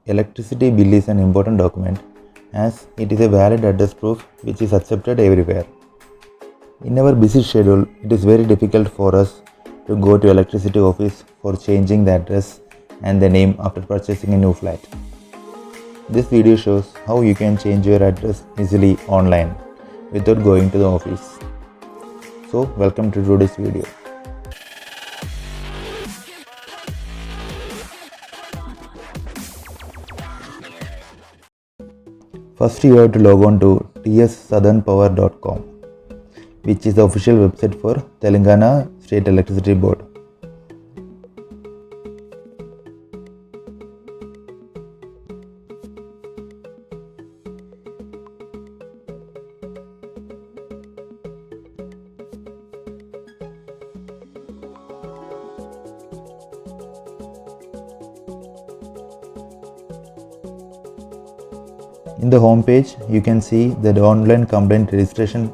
electricity bill is an important document as it is a valid address proof which is accepted everywhere. In our busy schedule, it is very difficult for us to go to electricity office for changing the address and the name after purchasing a new flat. This video shows how you can change your address easily online without going to the office. So, welcome to today's video. First, you have to log on to tssouthernpower.com, which is the official website for Telangana State Electricity Board. In the home page, you can see the online complaint registration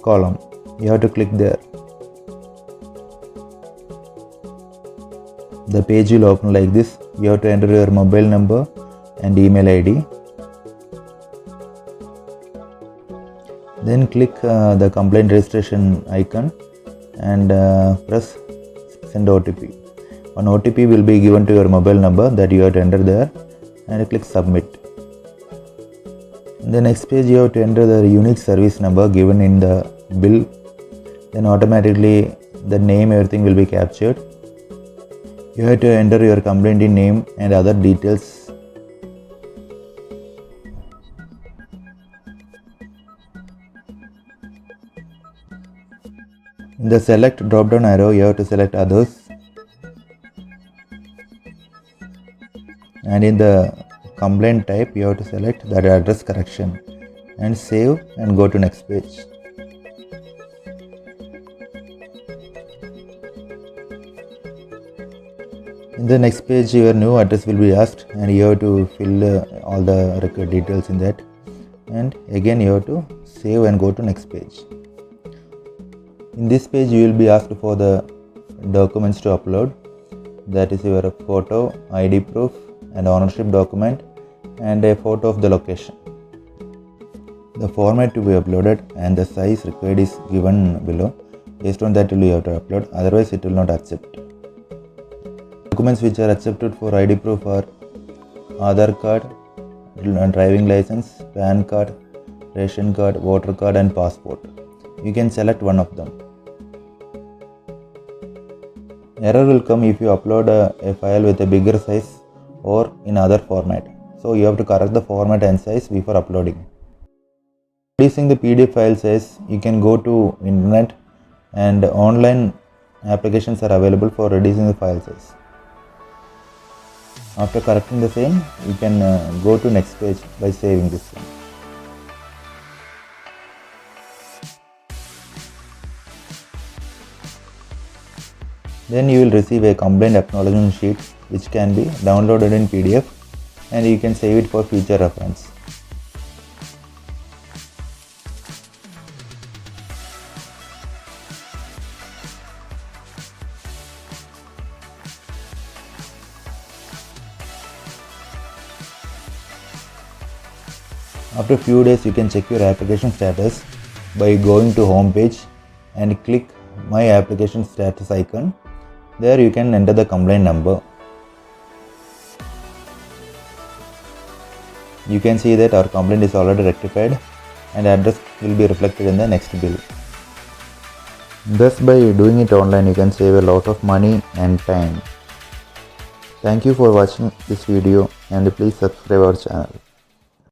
column. You have to click there. The page will open like this. You have to enter your mobile number and email ID. Then click the complaint registration icon and press send OTP. An OTP will be given to your mobile number that you have to enter there and click submit. In the next page, you have to enter the unique service number given in the bill. Then automatically the name, everything will be captured. You have to enter your complaint name and other details. In the select drop down arrow, you have to select others. And in the complaint type, you have to select that address correction and save and go to next page. In the next page, your new address will be asked and you have to fill all the required details in that, and again you have to save and go to next page. In this page, you will be asked for the documents to upload, that is your photo, ID proof and ownership document and a photo of the location. The format to be uploaded and the size required is given below. Based on that, you have to upload, otherwise it will not accept. Documents which are accepted for ID proof are Aadhaar card, driving license, PAN card, ration card, voter card and passport. You can select one of them. Error will come if you upload a file with a bigger size or in other format. So you have to correct the format and size before uploading. Reducing the PDF file size, you can go to internet and online applications are available for reducing the file size. After correcting the same, you can go to next page by saving this one. Then you will receive a complaint acknowledgement sheet which can be downloaded in PDF and you can save it for future reference. After a few days, you can check your application status by going to home page and click my application status icon. There you can enter the complaint number. You can see that our complaint is already rectified and address will be reflected in the next bill. Thus, by doing it online, you can save a lot of money and time. Thank you for watching this video and please subscribe our channel.